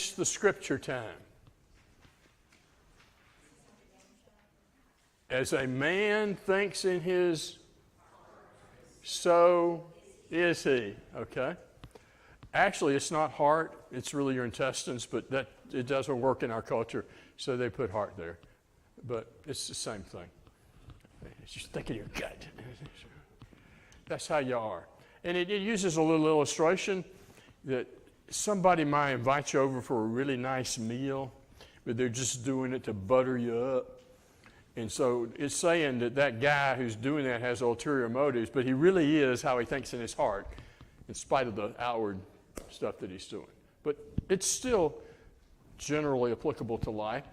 It's the scripture time. As a man thinks in his, so is he. Okay? Actually, it's not heart. It's really your intestines, but that it doesn't work in our culture, so they put heart there. But it's the same thing. Just think of your gut. That's how you are. And it uses a little illustration that somebody might invite you over for a really nice meal, but they're just doing it to butter you up. And so it's saying that that guy who's doing that has ulterior motives, but he really is how he thinks in his heart, in spite of the outward stuff that he's doing. But it's still generally applicable to life.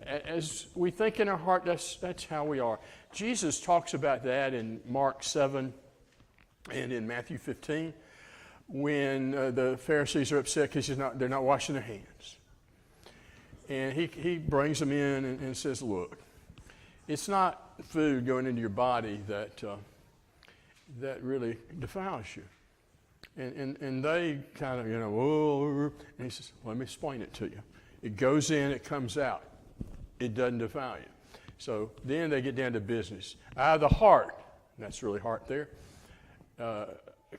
As we think in our heart, that's how we are. Jesus talks about that in Mark 7 and in Matthew 15 when the Pharisees are upset because they're not washing their hands. And he brings them in and says, look, it's not food going into your body that really defiles you. And they kind of, whoa. And he says, let me explain it to you. It goes in, it comes out. It doesn't defile you. So then they get down to business. Out of the heart, and that's really heart there,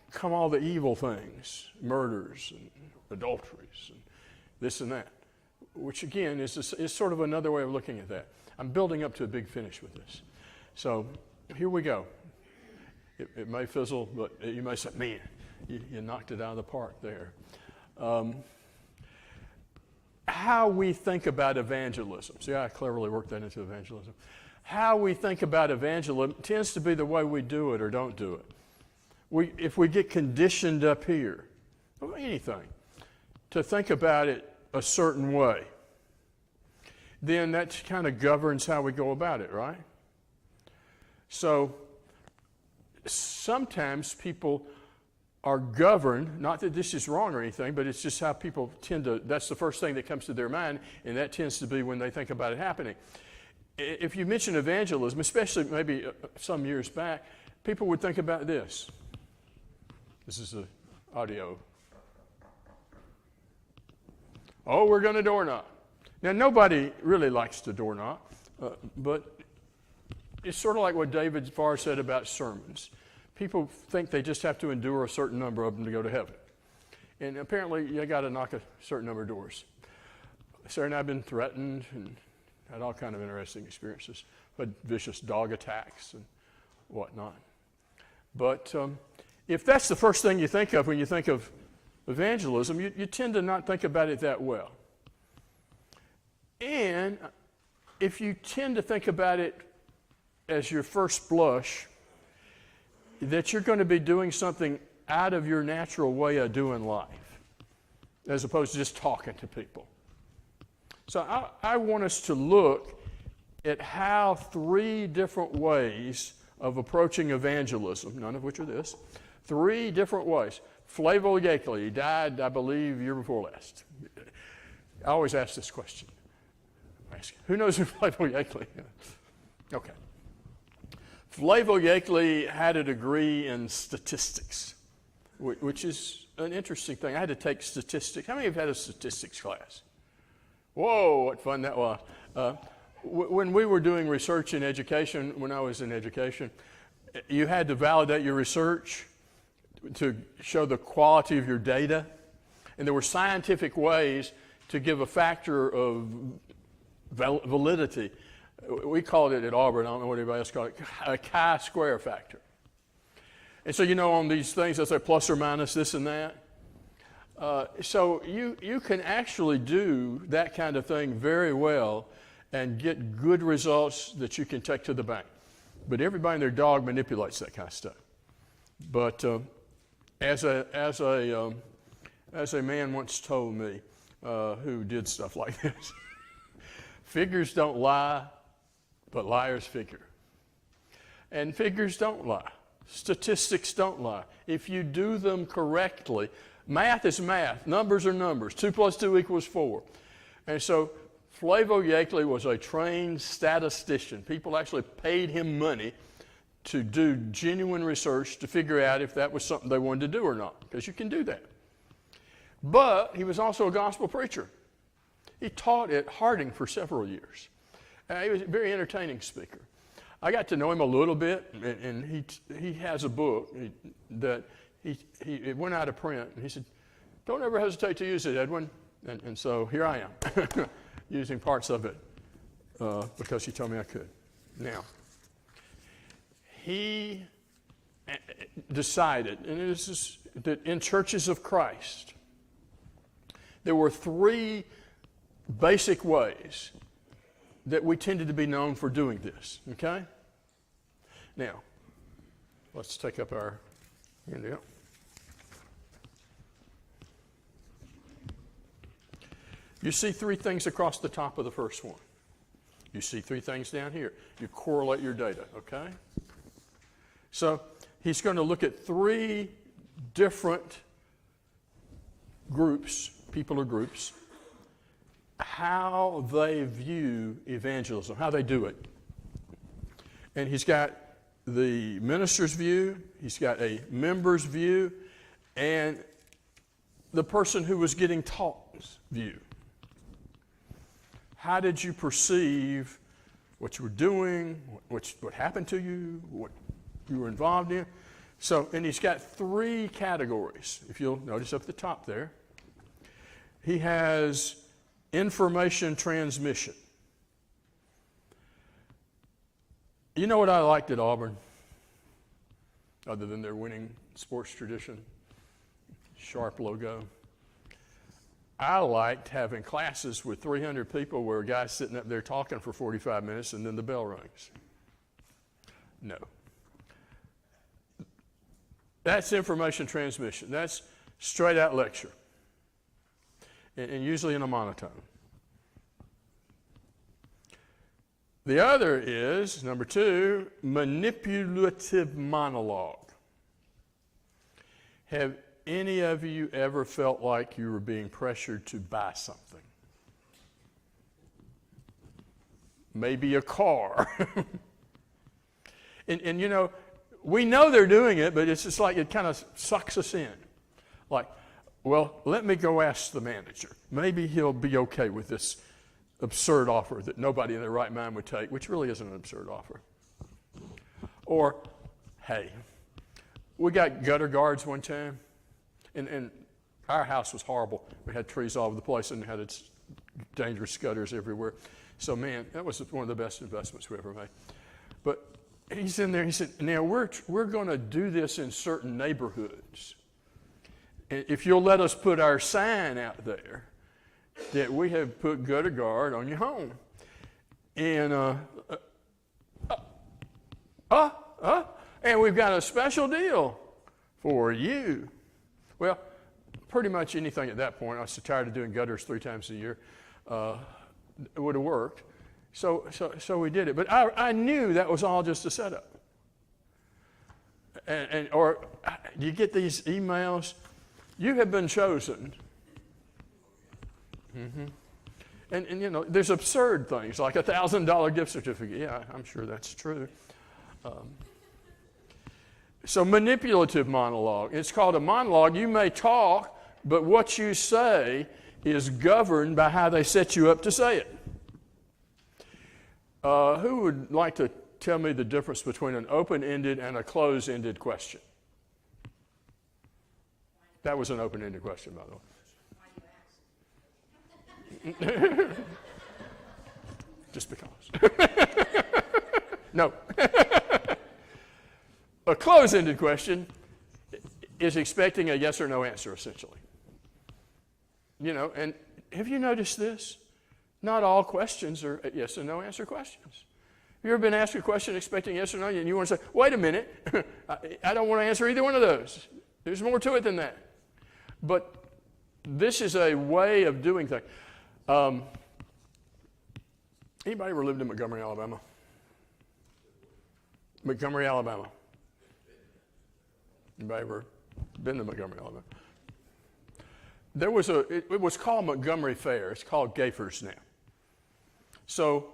come all the evil things, murders and adulteries and this and that, which again is sort of another way of looking at that. I'm building up to a big finish with this. So here we go. It may fizzle, but you may say, man, you knocked it out of the park there. How we think about evangelism. See, I cleverly worked that into evangelism. How we think about evangelism tends to be the way we do it or don't do it. If we get conditioned up here, or anything, to think about it a certain way, then that kind of governs how we go about it, right? So sometimes people are governed, not that this is wrong or anything, but it's just how people tend to, that's the first thing that comes to their mind, and that tends to be when they think about it happening. If you mention evangelism, especially maybe some years back, people would think about this. This is the audio. Oh, we're going to door knock. Now, nobody really likes to door knock, but it's sort of like what David Farr said about sermons. People think they just have to endure a certain number of them to go to heaven. And apparently, you got to knock a certain number of doors. Sarah and I have been threatened and had all kind of interesting experiences, had vicious dog attacks and whatnot. But if that's the first thing you think of when you think of evangelism, you tend to not think about it that well. And if you tend to think about it as your first blush, that you're going to be doing something out of your natural way of doing life, as opposed to just talking to people. So I want us to look at how 3 different ways of approaching evangelism, none of which are this, 3 different ways. Flavio Jaikley, he died, I believe, year before last. I always ask this question. Who knows who Flavio Jaikley is? Okay. Flavio Jaikley had a degree in statistics, which is an interesting thing. I had to take statistics. How many of you have had a statistics class? Whoa, what fun that was. When we were doing research in education, when I was in education, you had to validate your research to show the quality of your data. And there were scientific ways to give a factor of validity. We called it at Auburn, I don't know what anybody else called it, a chi-square factor. And so, on these things, they'll say plus or minus this and that. So you can actually do that kind of thing very well and get good results that you can take to the bank. But everybody and their dog manipulates that kind of stuff. But as a man once told me who did stuff like this, figures don't lie, but liars figure. And figures don't lie. Statistics don't lie. If you do them correctly, math is math. Numbers are numbers. 2 + 2 = 4. And so Flavio Jaikley was a trained statistician. People actually paid him money to do genuine research to figure out if that was something they wanted to do or not, because you can do that. But he was also a gospel preacher. He taught at Harding for several years. He was a very entertaining speaker. I got to know him a little bit, and he has a book that it went out of print. And he said, "Don't ever hesitate to use it, Edwin." And so here I am, using parts of it because he told me I could. Now, he decided, and this is that in churches of Christ, there were three basic ways that we tended to be known for doing this, okay? Now, let's take up our handout. You see three things across the top of the first one. You see three things down here. You correlate your data, okay? So he's going to look at three different groups, people or groups, how they view evangelism, how they do it. And he's got the minister's view, he's got a member's view, and the person who was getting taught's view. How did you perceive what you were doing, what happened to you, what you were involved in? So, and he's got three categories. If you'll notice up the top there, he has information transmission. You know what I liked at Auburn, other than their winning sports tradition, sharp logo? I liked having classes with 300 people where a guy's sitting up there talking for 45 minutes and then the bell rings. No. That's information transmission. That's straight out lecture. And usually in a monotone. The other is, number two, manipulative monologue. Have any of you ever felt like you were being pressured to buy something? Maybe a car. and you know, we know they're doing it, but it's just like it kind of sucks us in. Like, well, let me go ask the manager. Maybe he'll be okay with this absurd offer that nobody in their right mind would take, which really isn't an absurd offer. Or, hey, we got gutter guards one time, and our house was horrible. We had trees all over the place and had its dangerous gutters everywhere. So, man, that was one of the best investments we ever made. But he's in there, he said, now we're going to do this in certain neighborhoods. And if you'll let us put our sign out there that we have put gutter guard on your home. And, and we've got a special deal for you. Well, pretty much anything at that point. I was so tired of doing gutters 3 times a year. It would have worked. So we did it. But I knew that was all just a setup. Or you get these emails, you have been chosen. Mm-hmm. And you know, there's absurd things like a $1,000 gift certificate. Yeah, I'm sure that's true. So manipulative monologue. It's called a monologue. You may talk, but what you say is governed by how they set you up to say it. Who would like to tell me the difference between an open-ended and a closed-ended question? That was an open-ended question, by the way. Just because. No. A closed-ended question is expecting a yes or no answer, essentially. You know, and have you noticed this? Not all questions are yes or no answer questions. Have you ever been asked a question expecting yes or no, and you want to say, wait a minute, I don't want to answer either one of those. There's more to it than that. But this is a way of doing things. Anybody ever lived in Montgomery, Alabama? Montgomery, Alabama. Anybody ever been to Montgomery, Alabama? There was it was called Montgomery Fair. It's called Gayfers now. So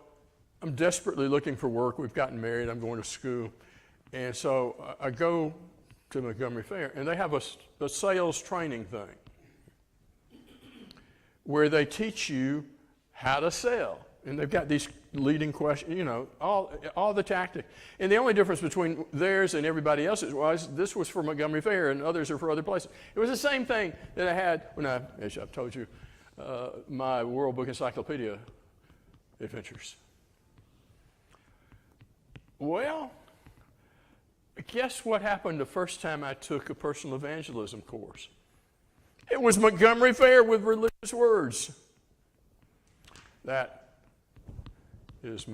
I'm desperately looking for work. We've gotten married. I'm going to school. And so I go to Montgomery Fair, and they have a sales training thing where they teach you how to sell. And they've got these leading questions, all the tactic. And the only difference between theirs and everybody else's was this was for Montgomery Fair and others are for other places. It was the same thing that I had when as I've told you, my World Book Encyclopedia adventures. Well, guess what happened the first time I took a personal evangelism course? It was Montgomery Fair with religious words. That is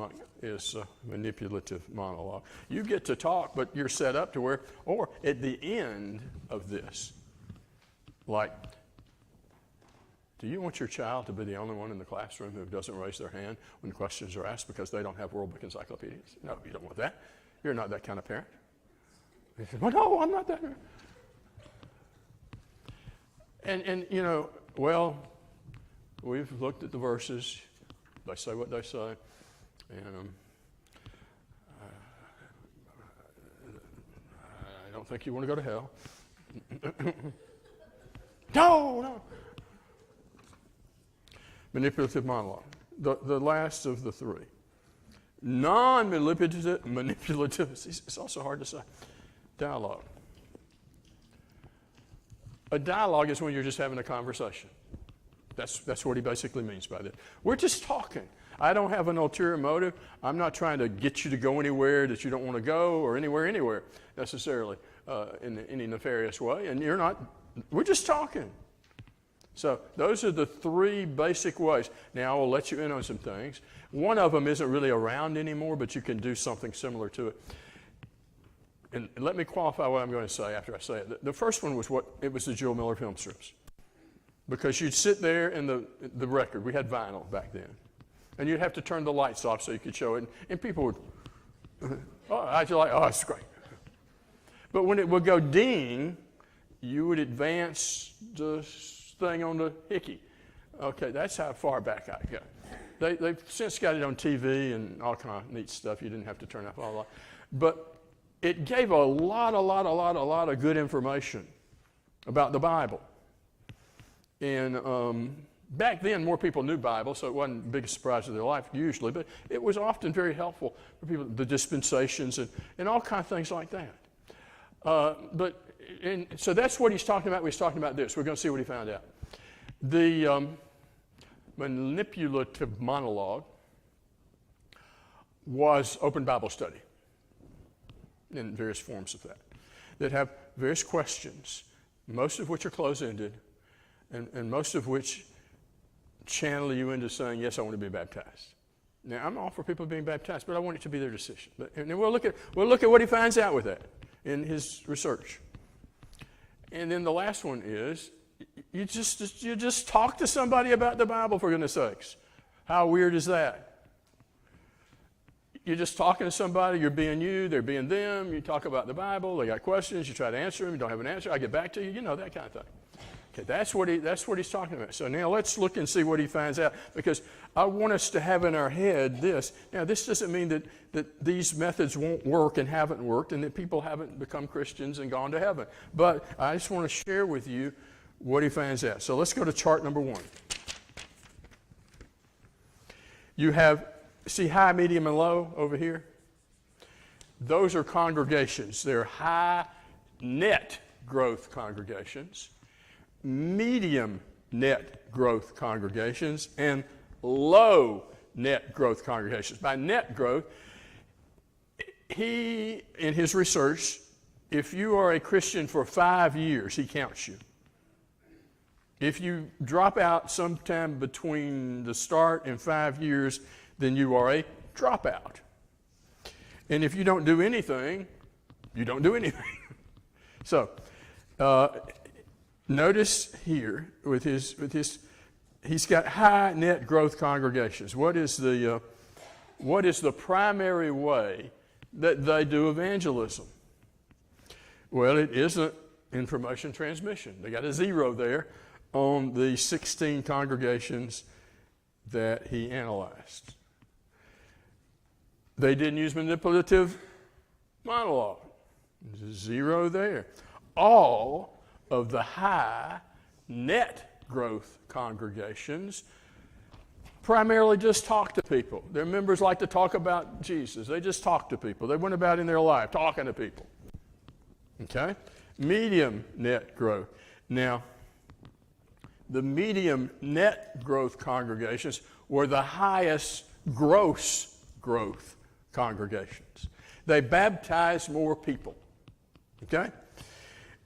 manipulative monologue. You get to talk, but you're set up to where, or at the end of this, like, do you want your child to be the only one in the classroom who doesn't raise their hand when questions are asked because they don't have World Book encyclopedias? No, you don't want that. You're not that kind of parent. He said, well, no, I'm not that parent. And well, we've looked at the verses. They say what they say. And I don't think you want to go to hell. No. Manipulative monologue. The last of the three. Non-manipulative, it's also hard to say. Dialogue. A dialogue is when you're just having a conversation. That's what he basically means by that. We're just talking. I don't have an ulterior motive. I'm not trying to get you to go anywhere that you don't want to go or anywhere necessarily in any nefarious way. And you're not, we're just talking. So those are the three basic ways. Now, I will let you in on some things. One of them isn't really around anymore, but you can do something similar to it. And let me qualify what I'm going to say after I say it. The first one was it was the Joel Miller film strips. Because you'd sit there in the record. We had vinyl back then. And you'd have to turn the lights off so you could show it. And people would, it's great. But when it would go ding, you would advance the thing on the hickey. Okay, that's how far back I go. They've since got it on TV and all kind of neat stuff. You didn't have to turn off all that. But it gave a lot of good information about the Bible. And back then, more people knew Bible, so it wasn't the biggest surprise of their life usually, but it was often very helpful for people, the dispensations and all kinds of things like that. So that's what he's talking about. He's talking about this. We're going to see what he found out. The manipulative monologue was open Bible study in various forms of that have various questions, most of which are close-ended, and most of which channel you into saying, yes, I want to be baptized. Now, I'm all for people being baptized, but I want it to be their decision. And we'll look at what he finds out with that in his research. And then the last one is, you just talk to somebody about the Bible, for goodness sakes. How weird is that? You're just talking to somebody, you're being you, they're being them, you talk about the Bible, they got questions, you try to answer them, you don't have an answer, I get back to you, that kind of thing. Okay, that's what he's talking about. So now let's look and see what he finds out, because I want us to have in our head this. Now, this doesn't mean that these methods won't work and haven't worked and that people haven't become Christians and gone to heaven. But I just want to share with you what he finds out. So let's go to chart number 1. You see high, medium, and low over here? Those are congregations. They're high net growth congregations, medium net growth congregations, and low net growth congregations. By net growth, he, in his research, if you are a Christian for 5 years, he counts you. If you drop out sometime between the start and 5 years, then you are a dropout. And if you don't do anything, you don't do anything. So, notice here with his, he's got high net growth congregations. What is the primary way that they do evangelism? Well, it isn't information transmission. They got a 0 there on the 16 congregations that he analyzed. They didn't use manipulative monologue. There's a 0 there. All of the high net growth congregations primarily just talk to people. Their members like to talk about Jesus. They just talk to people. They went about in their life talking to people. Okay? Medium net growth. Now, the medium net growth congregations were the highest gross growth congregations. They baptized more people. Okay?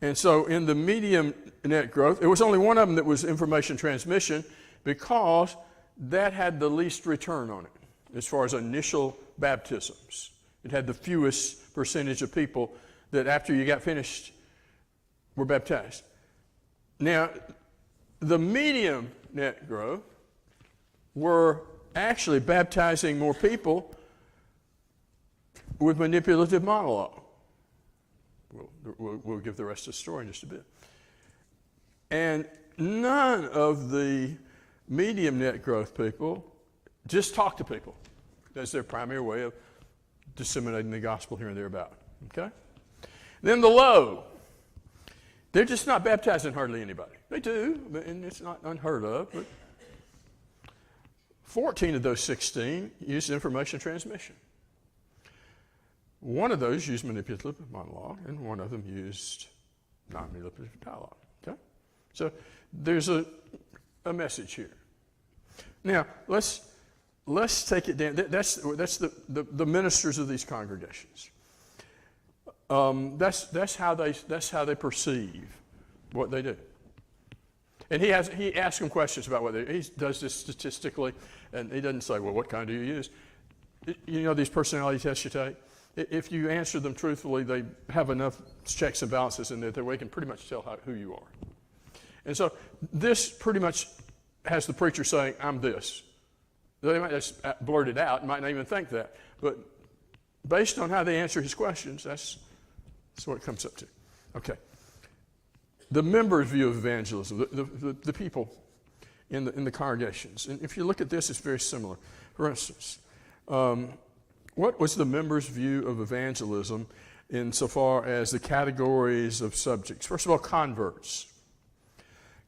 And so in the medium net growth, it was only one of them that was information transmission because that had the least return on it as far as initial baptisms. It had the fewest percentage of people that after you got finished were baptized. Now, the medium net growth were actually baptizing more people with manipulative monologue. We'll give the rest of the story in just a bit. And none of the medium net growth people just talk to people. That's their primary way of disseminating the gospel here and there about. Okay? Then the low. They're just not baptizing hardly anybody. They do, and it's not unheard of, but 14 of those 16 used information transmission. One of those used manipulative monologue, and one of them used non-manipulative dialogue. Okay? So there's a message here. Now, let's take it down. That's the ministers of these congregations. That's how they perceive what they do. And he asks them questions about what he does this statistically, and he doesn't say, well, what kind do you use? You know these personality tests you take? If you answer them truthfully, they have enough checks and balances in there that we can pretty much tell who you are. And so this pretty much has the preacher saying, I'm this. They might just blurt it out, might not even think that. But based on how they answer his questions, that's what it comes up to. Okay. The members' view of evangelism, the people in the congregations. And if you look at this, it's very similar. For instance, what was the members' view of evangelism insofar as the categories of subjects? First of all, converts.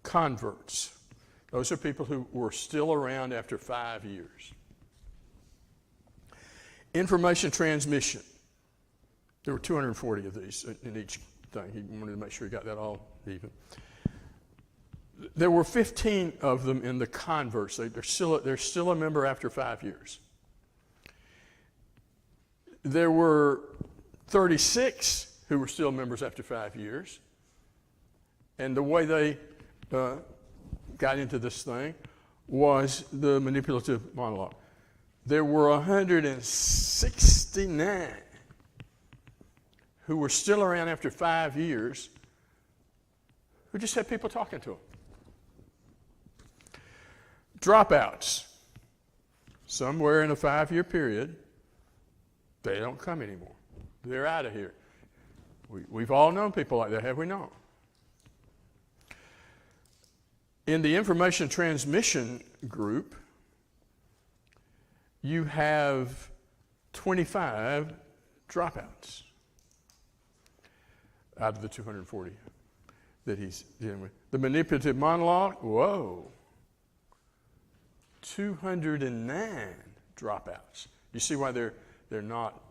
Converts. Those are people who were still around after 5 years. Information transmission. There were 240 of these in each thing. He wanted to make sure he got that all even. There were 15 of them in the converts. They're still a member after 5 years. There were 36 who were still members after 5 years. And the way they got into this thing was the manipulative monologue. There were 169 who were still around after 5 years who just had people talking to them. Dropouts. Somewhere in a 5-year period, they don't come anymore. They're out of here. We've all known people like that, have we not? In the information transmission group, you have 25 dropouts out of the 240 that he's dealing with. The manipulative monologue, whoa, 209 dropouts. You see why they're not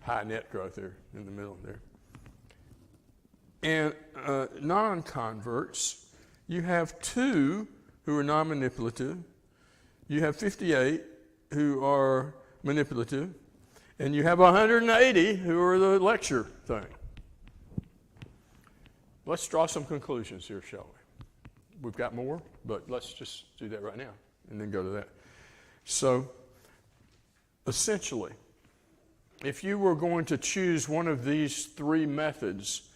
high net growth, they're in the middle there. And non-converts, you have 2 who are non-manipulative, you have 58 who are manipulative, and you have 180 who are the lecture thing. Let's draw some conclusions here, shall we? We've got more, but let's just do that right now and then go to that. So, essentially, if you were going to choose one of these 3 methods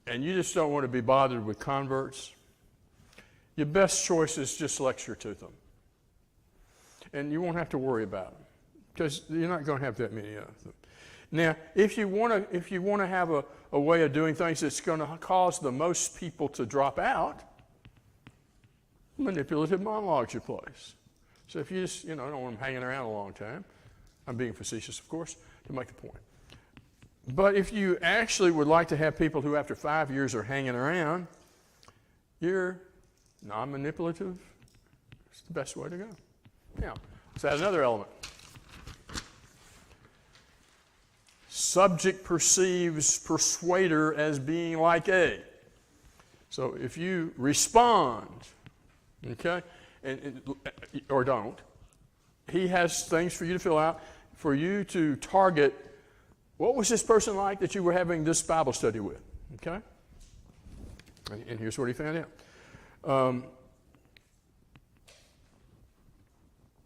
and you just don't want to be bothered with converts, your best choice is just lecture to them. And you won't have to worry about them because you're not going to have that many of them. Now, if you want to have a way of doing things that's going to cause the most people to drop out, manipulative monologue's your place. So if you just, don't want them hanging around a long time, I'm being facetious, of course, to make the point. But if you actually would like to have people who after 5 years are hanging around, your non-manipulative is the best way to go. Now, let's add another element. Subject perceives persuader as being like A. So if you respond, okay, or don't, he has things for you to fill out, for you to target, what was this person like that you were having this Bible study with, okay? And here's what he found out.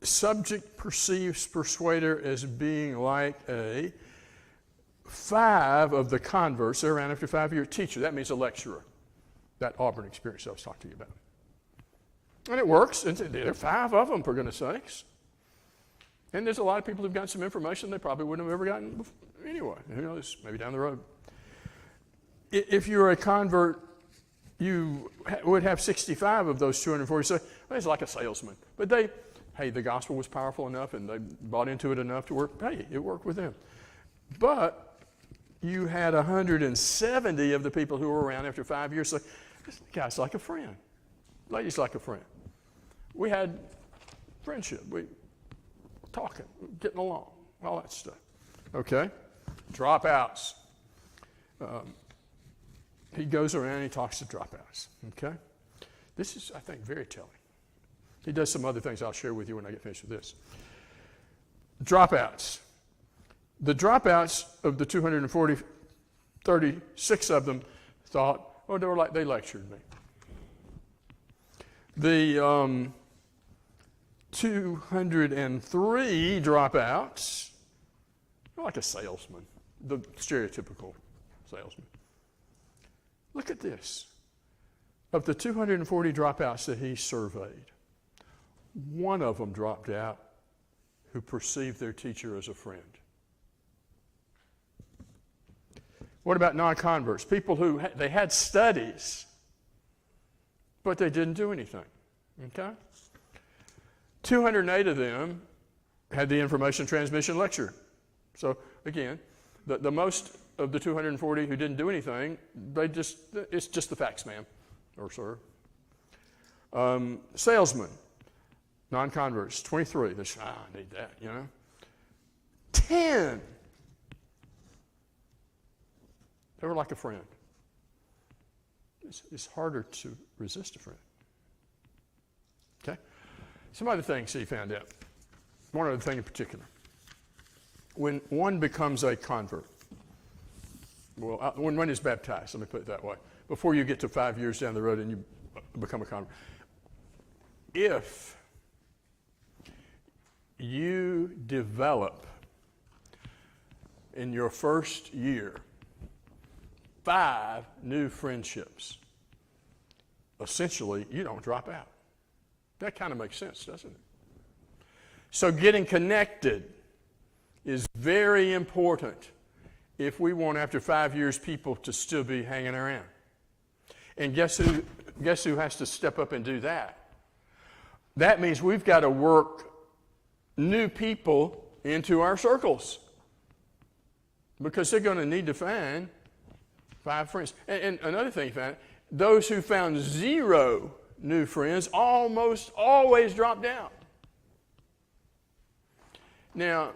Subject perceives persuader as being like A. 5 of the converts, they're around after 5 years, teacher, that means a lecturer. That Auburn experience I was talking to you about. And it works, and there are 5 of them, for goodness sakes. And there's a lot of people who've gotten some information they probably wouldn't have ever gotten before. Anyway, who knows, maybe down the road. If you're a convert, you would have 65 of those 240 say, well, it's like a salesman. But the gospel was powerful enough and they bought into it enough to work. Hey, it worked with them. But you had 170 of the people who were around after 5 years say, this guy's like a friend. Lady's like a friend. We had friendship. We were talking, getting along, all that stuff. Okay? Dropouts. He goes around and he talks to dropouts. Okay? This is, I think, very telling. He does some other things I'll share with you when I get finished with this. Dropouts. The dropouts of the 240, 36 of them thought, oh, they lectured me. The 203 dropouts, like a salesman, the stereotypical salesman. Look at this. Of the 240 dropouts that he surveyed, 1 of them dropped out who perceived their teacher as a friend. What about non-converts? People who they had studies, but they didn't do anything. Okay? 208 of them had the information transmission lecture. So again, the most of the 240 who didn't do anything, it's just the facts, ma'am or sir. Salesmen, non-converts, 23. They say, I need that, 10. They were like a friend. It's harder to resist a friend. Okay? Some other things he found out. One other thing in particular. When one becomes a convert, when one is baptized, let me put it that way, before you get to 5 years down the road and you become a convert, if you develop in your first year 5 new friendships, essentially you don't drop out. That kind of makes sense, doesn't it? So getting connected is very important if we want, after 5 years, people to still be hanging around. And guess who has to step up and do that? That means we've got to work new people into our circles, because they're going to need to find 5 friends. And another thing he found, those who found 0 new friends almost always dropped out. Now,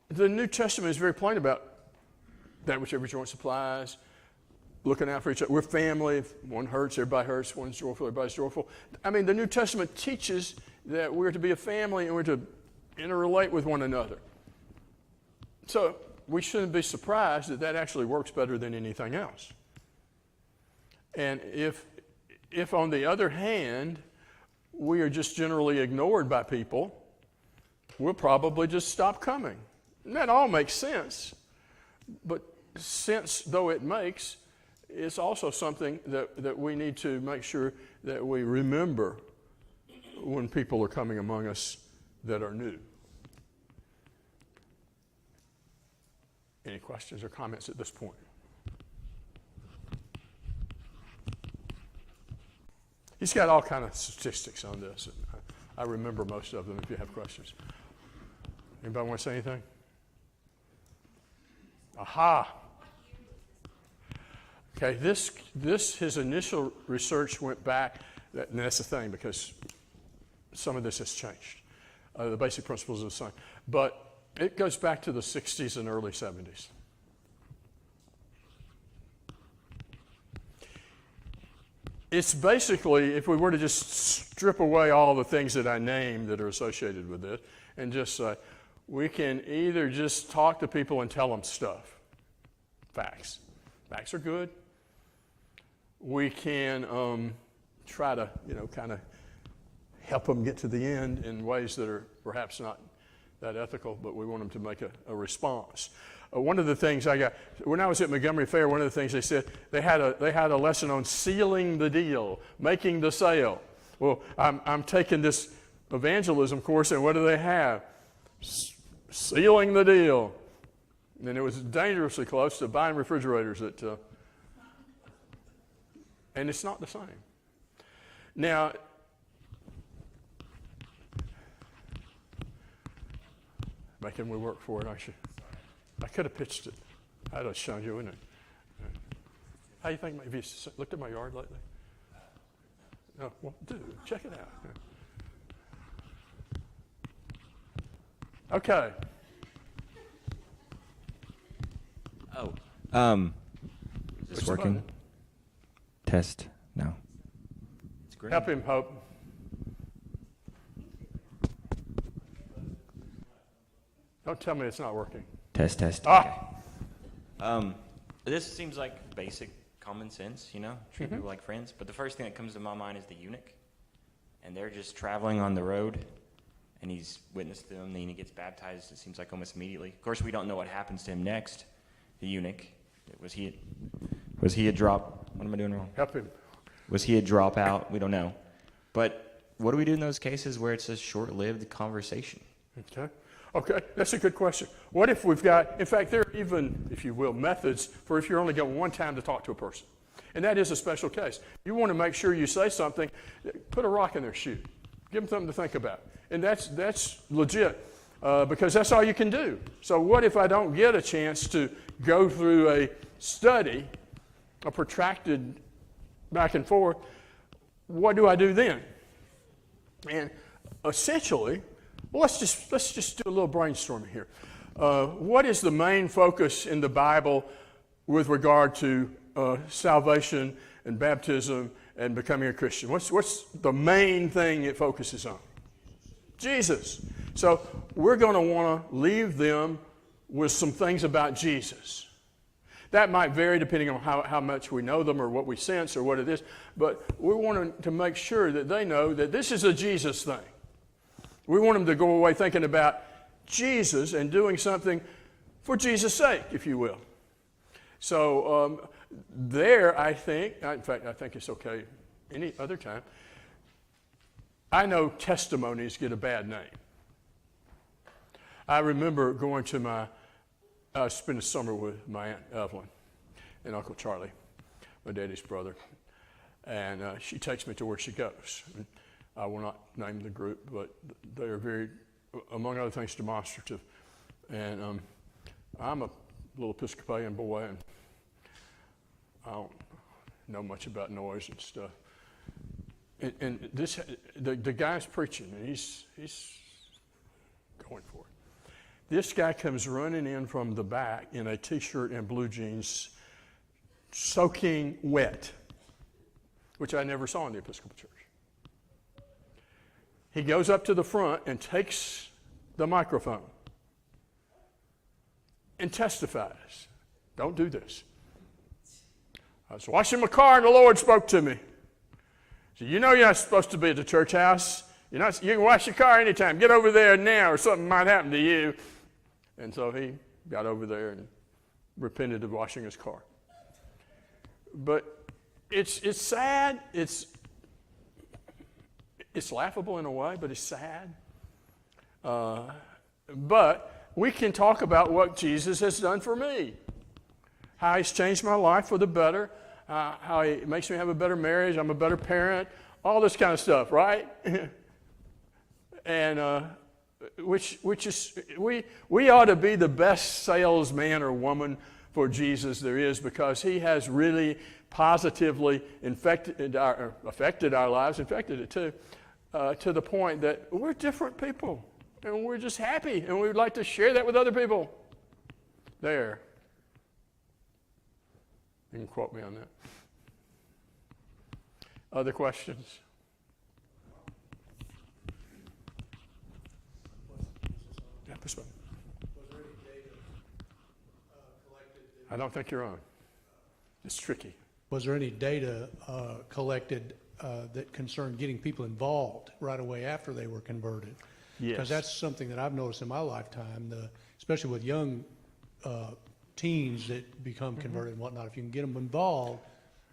the New Testament is very plain about that which every joint supplies, looking out for each other. We're family. If one hurts, everybody hurts. One's joyful, everybody's joyful. I mean, the New Testament teaches that we're to be a family and we're to interrelate with one another. So we shouldn't be surprised that actually works better than anything else. And if on the other hand, we are just generally ignored by people, we'll probably just stop coming. And that all makes sense. But sense though it makes, it's also something that we need to make sure that we remember when people are coming among us that are new. Any questions or comments at this point? He's got all kind of statistics on this. And I remember most of them if you have questions. Anybody want to say anything? Aha. Okay, his initial research went back, and that's the thing, because some of this has changed. The basic principles are the same. But it goes back to the 60s and early 70s. It's basically, if we were to just strip away all the things that I named that are associated with it, and just say, we can either just talk to people and tell them stuff. Facts. Facts are good. We can try to, kind of help them get to the end in ways that are perhaps not that ethical, but we want them to make a response. One of the things I got, when I was at Montgomery Fair, one of the things they said, they had a lesson on sealing the deal, making the sale. Well, I'm taking this evangelism course, and what do they have? Sealing the deal. And it was dangerously close to buying refrigerators and it's not the same. Now, making me work for it, I could have pitched it. I'd have shown you, wouldn't it? How do you think, have you looked at my yard lately? No, well, do, check it out. Okay. Oh. Is this working? Test. No. It's great. Help him, Hope. Don't tell me it's not working. Test. Ah. Okay. This seems like basic common sense, treat people like friends. But the first thing that comes to my mind is the eunuch. And they're just traveling on the road, and he's witnessed to them, and he gets baptized, it seems like almost immediately. Of course, we don't know what happens to him next, the eunuch. Was he a drop? What am I doing wrong? Help him. Was he a dropout? We don't know. But what do we do in those cases where it's a short-lived conversation? Okay, that's a good question. What if we've got, in fact, there are even, if you will, methods for if you're only going one time to talk to a person. And that is a special case. You want to make sure you say something, put a rock in their shoe. Give them something to think about. And that's legit because that's all you can do. So what if I don't get a chance to go through a study, a protracted back and forth? What do I do then? And essentially, well, let's just do a little brainstorming here. What is the main focus in the Bible with regard to salvation and baptism and becoming a Christian? What's the main thing it focuses on? Jesus. So we're going to want to leave them with some things about Jesus. That might vary depending on how much we know them or what we sense or what it is, but we want to make sure that they know that this is a Jesus thing. We want them to go away thinking about Jesus and doing something for Jesus' sake, if you will. So there, I think, in fact, I think it's okay any other time, I know testimonies get a bad name. I remember going to I spent a summer with my Aunt Evelyn and Uncle Charlie, my daddy's brother, and she takes me to where she goes. And I will not name the group, but they are very, among other things, demonstrative. And I'm a little Episcopalian boy, and I don't know much about noise and stuff. And the guy's preaching, and he's going for it. This guy comes running in from the back in a T-shirt and blue jeans, soaking wet, which I never saw in the Episcopal Church. He goes up to the front and takes the microphone and testifies. Don't do this. I was washing my car and the Lord spoke to me. So you're not supposed to be at the church house. You can wash your car anytime. Get over there now or something might happen to you. And so he got over there and repented of washing his car. But it's sad. It's laughable in a way, but it's sad. But we can talk about what Jesus has done for me. How he's changed my life for the better. How he makes me have a better marriage. I'm a better parent. All this kind of stuff, right? And which is we ought to be the best salesman or woman for Jesus there is, because he has really positively affected our lives, infected it too, to the point that we're different people, and we're just happy, and we'd like to share that with other people. There. You can quote me on that. Other questions? Yeah, this one. Was there any data collected? I don't think you're on. It's tricky. Was there any data collected that concerned getting people involved right away after they were converted? Yes. Because that's something that I've noticed in my lifetime, especially with young teens that become converted and whatnot. If you can get them involved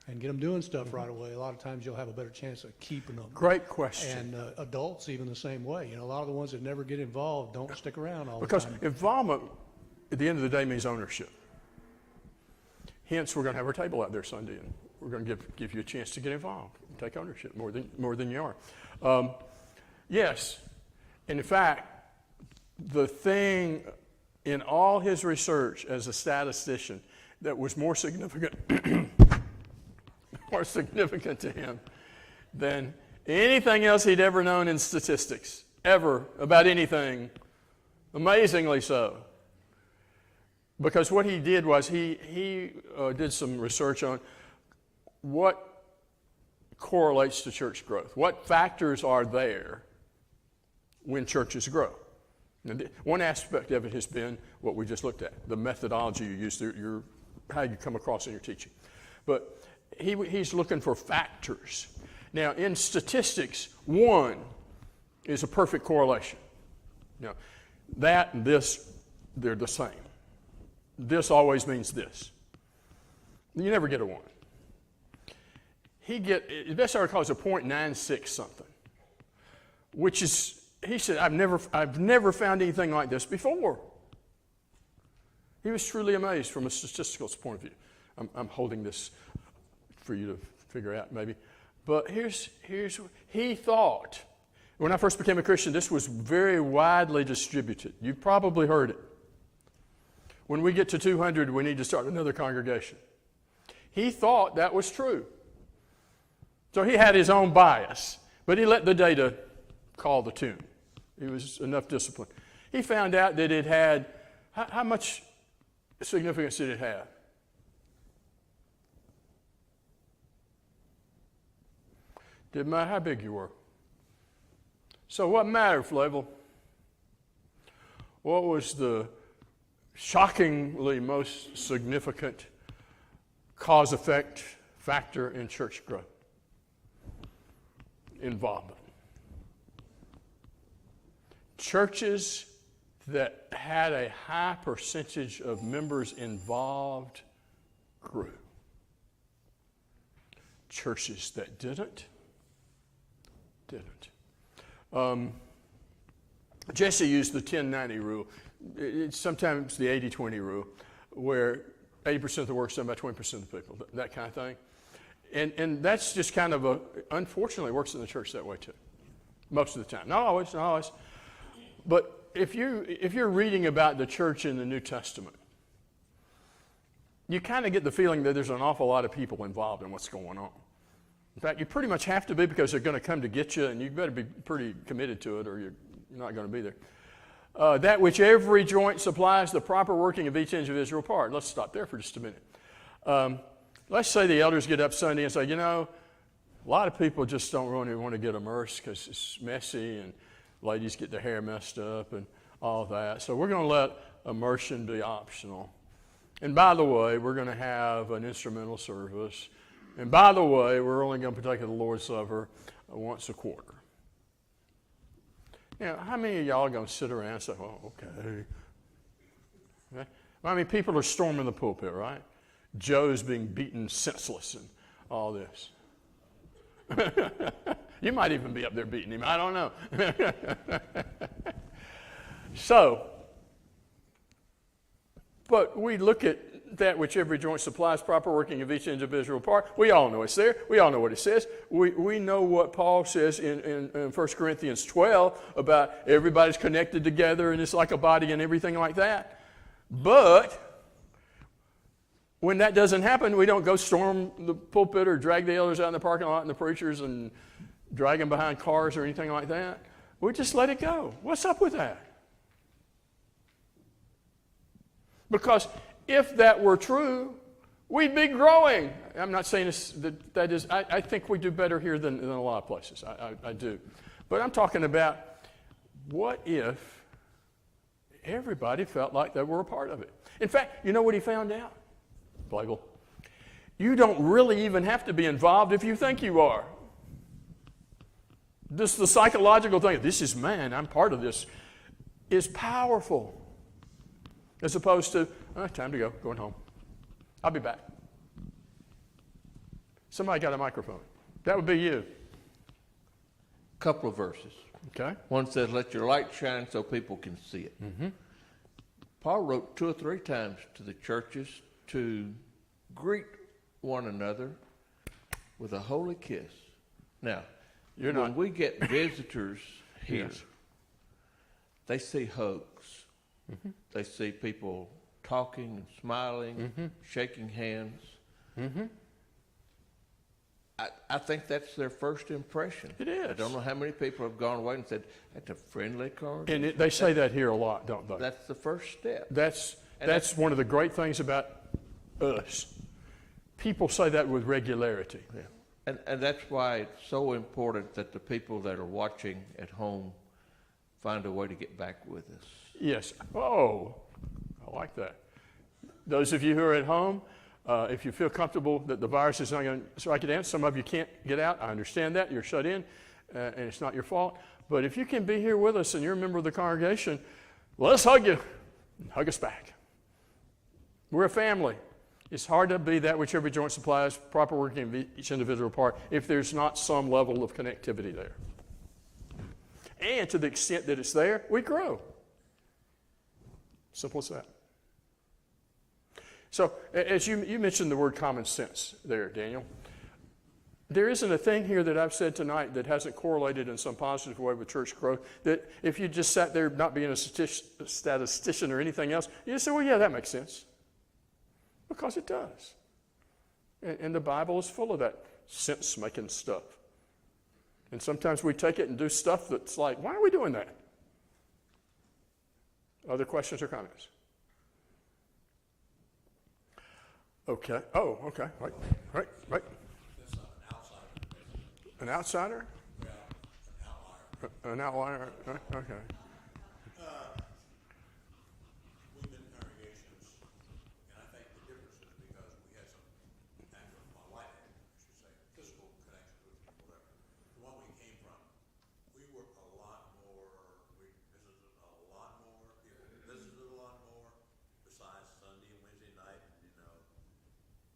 and get them doing stuff right away, a lot of times you'll have a better chance of keeping them. Great question. And adults even the same way. You know, a lot of the ones that never get involved don't stick around all Because the time. involvement, at the end of the day, means ownership. Hence, we're going to have our table out there Sunday, and we're going to give you a chance to get involved, and take ownership more than you are. Yes, and in fact, the thing in all his research as a statistician that was more significant, more significant to him than anything else he'd ever known in statistics, ever, about anything, amazingly so. Because what he did was he did some research on what correlates to church growth. What factors are there when churches grow? And one aspect of it has been what we just looked at, the methodology you use, how you come across in your teaching. But he's looking for factors. Now, in statistics, one is a perfect correlation. Now, that and this, they're the same. This always means this. You never get a 1. The best I recall is a 0.96 something, which is, he said, I've never found anything like this before. He was truly amazed from a statistical point of view. I'm holding this for you to figure out maybe. But he thought, when I first became a Christian, this was very widely distributed. You've probably heard it. When we get to 200, we need to start another congregation. He thought that was true. So he had his own bias, but he let the data call the tune. He was enough discipline. He found out that it had, how much significance did it have? Didn't matter how big you were. So what mattered, Flavel? What was the shockingly most significant cause-effect factor in church growth? Involvement. Churches that had a high percentage of members involved grew. Churches that didn't. Jesse used the 10-90 rule. It's sometimes the 80-20 rule, where 80% of the work is done by 20% of the people, that kind of thing. And that's just kind of unfortunately works in the church that way too, most of the time. Not always. But if you're reading about the church in the New Testament, you kind of get the feeling that there's an awful lot of people involved in what's going on. In fact, you pretty much have to be, because they're going to come to get you, and you better be pretty committed to it, or you're not going to be there. That which every joint supplies the proper working of each individual part. Let's stop there for just a minute. Let's say the elders get up Sunday and say, a lot of people just don't really want to get immersed because it's messy, and ladies get their hair messed up and all that. So we're going to let immersion be optional. And by the way, we're going to have an instrumental service. And by the way, we're only going to partake of the Lord's Supper once a quarter. How many of y'all are going to sit around and say, well, okay. I mean, people are storming the pulpit, right? Joe's being beaten senseless and all this. You might even be up there beating him. I don't know. But we look at that which every joint supplies, proper working of each individual part. We all know it's there. We all know what it says. We know what Paul says in 1 Corinthians 12 about everybody's connected together and it's like a body and everything like that. But when that doesn't happen, we don't go storm the pulpit or drag the elders out in the parking lot and the preachers and dragging behind cars or anything like that. We just let it go. What's up with that? Because if that were true, we'd be growing. I'm not saying that is, I think we do better here than a lot of places. I do. But I'm talking about, what if everybody felt like they were a part of it? In fact, you know what he found out? Blagel. You don't really even have to be involved if you think you are. This the psychological thing. This is man, I'm part of this, is powerful. As opposed to, time to go, going home. I'll be back. Somebody got a microphone. That would be you. Couple of verses. Okay. One says, let your light shine so people can see it. Mm-hmm. Paul wrote 2 or 3 times to the churches to greet one another with a holy kiss. Now, when we get visitors here, Yes. they see hugs. Mm-hmm. They see people talking and smiling, Mm-hmm. shaking hands. Mm-hmm. I think that's their first impression. It is. I don't know how many people have gone away and said, that's a friendly congregation. And they say that here a lot, don't they? That's the first step. That's one of the great things about us. People say that with regularity. Yeah. And that's why it's so important that the people that are watching at home find a way to get back with us. Yes. Oh, I like that. Those of you who are at home, if you feel comfortable that the virus is not going to strike you down, some of you can't get out. I understand that. You're shut in, and it's not your fault. But if you can be here with us and you're a member of the congregation, let's hug you. Hug us back. We're a family. It's hard to be that which every joint supplies, proper working of each individual part, if there's not some level of connectivity there. And to the extent that it's there, we grow. Simple as that. So, as you mentioned the word common sense there, Daniel, there isn't a thing here that I've said tonight that hasn't correlated in some positive way with church growth, that if you just sat there not being a statistician or anything else, you just say, well, yeah, that makes sense. Because it does. And the Bible is full of that sense-making stuff. And sometimes we take it and do stuff that's like, why are we doing that? Other questions or comments? Okay. Oh, okay. Right. An outsider? Yeah, an outlier. An outlier? Okay. We've been congregations, and I think the difference is because we had some, actually, my wife had, I should say, physical connections with people there. The one we came from, we were a lot more, we visited a lot more, people visited a lot more, besides Sunday and Wednesday night, you know.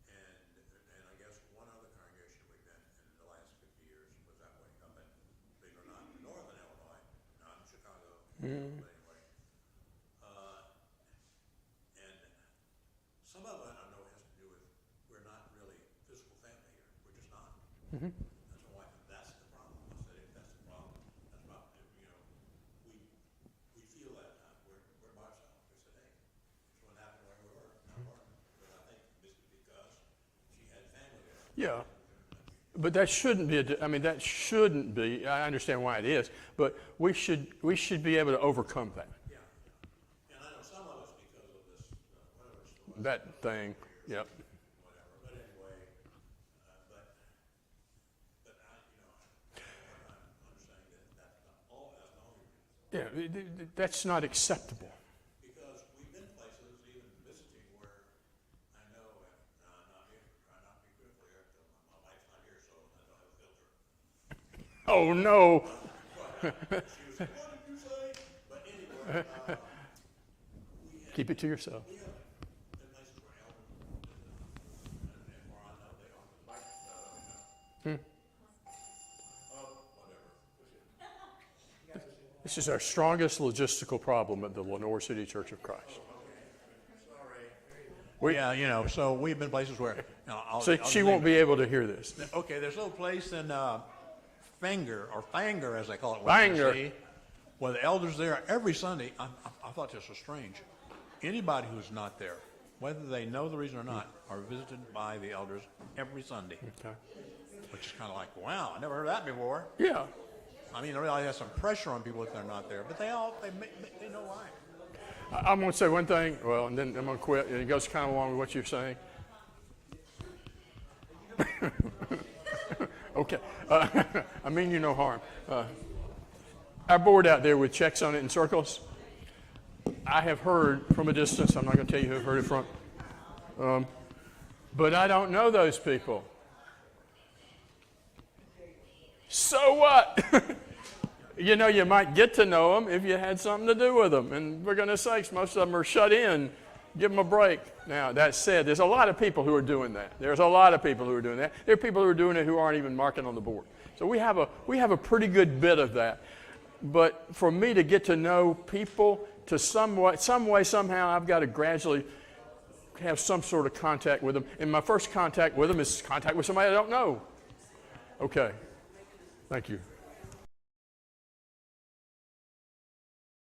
And I guess one other congregation we've been in the last 50 years was that way, up in, believe it or not, in northern Illinois, not in Chicago, but anyway. And some of it I know has to do with, we're not really physical family here, we're just not. That's my wife, that's the problem. I said, if that's the problem, that's about, you know, we feel that we're by ourselves. We said, hey, this what happened where we were, not working. But I think this is because she had family there. Yeah. But that shouldn't be, that shouldn't be, I understand why it is, but we should be able to overcome that. Yeah. And I know some of us because of this, whatever it's the That thing, yep. whatever. But anyway, but I, you know, I'm understanding that that's not all, that's the only reason. Yeah, that's not acceptable. Because we've been places, even visiting, where I know, and I'm not here, try not to be critical here, because my wife's not here, so I don't have a filter. Oh, no. She was like, what did you say? But anyway, Keep it to yourself. we have been places where elders visited, and where I know they often like, whatever. This is our strongest logistical problem at the Lenore City Church of Christ. Yeah, you know, so we've been places where, you know, So she won't be able to hear this. Okay, there's a little place in Fanger, as they call it. Fanger. Where the elders there every Sunday. I thought this was strange. Anybody who's not there, whether they know the reason or not, are visited by the elders every Sunday. Okay. which is kind of like, wow, I never heard of that before. Yeah. I mean, it really has some pressure on people if they're not there, but they know why. I'm going to say one thing, well, and then I'm going to quit, and it goes kind of along with what you're saying. Okay. I mean you no harm. Our board out there with checks on it in circles, I have heard from a distance, I'm not going to tell you who I've heard it from, but I don't know those people. So what? You know, you might get to know them if you had something to do with them. And for goodness sakes, most of them are shut in. Give them a break. Now, that said, there's a lot of people who are doing that. There's a lot of people who are doing that. There are people who are doing it who aren't even marking on the board. So we have a pretty good bit of that. But for me to get to know people to some way, somehow, I've got to gradually have some sort of contact with them. And my first contact with them is contact with somebody I don't know. Okay. Thank you.